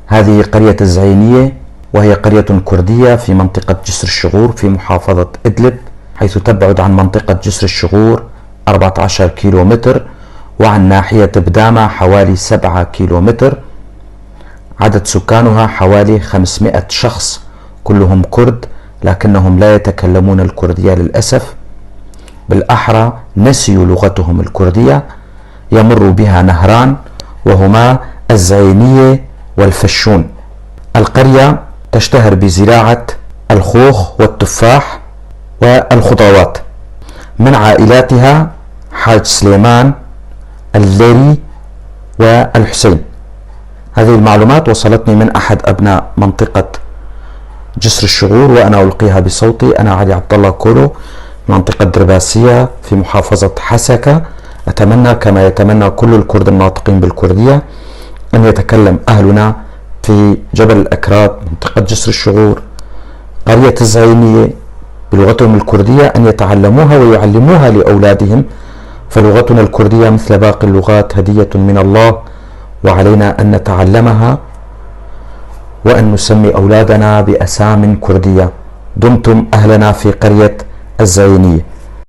هذه قرية الزعينية، وهي قرية كردية في منطقة جسر الشغور في محافظة إدلب، حيث تبعد عن منطقة جسر الشغور 14 كيلومتر، وعن ناحية بدامة حوالي 7 كيلومتر. عدد سكانها حوالي 500 شخص، كلهم كرد، لكنهم لا يتكلمون الكردية للأسف، بالأحرى نسيوا لغتهم الكردية. يمر بها نهران وهما الزعينية والفشون. القرية تشتهر بزراعة الخوخ والتفاح والخضروات. من عائلاتها حاج سليمان، الليري، والحسين. هذه المعلومات وصلتني من أحد أبناء منطقة جسر الشغور، وأنا ألقيها بصوتي. أنا علي عبد الله كولو، منطقة درباسية في محافظة حسكة. أتمنى كما يتمنى كل الكرد الناطقين بالكردية أن يتكلم أهلنا في جبل الأكراد منطقة جسر الشغور قرية الزعينية بلغتهم الكردية، أن يتعلموها ويعلموها لأولادهم، فلغتنا الكردية مثل باقي اللغات هدية من الله، وعلينا أن نتعلمها وأن نسمي أولادنا بأسام كردية. دمتم أهلنا في قرية الزعينية.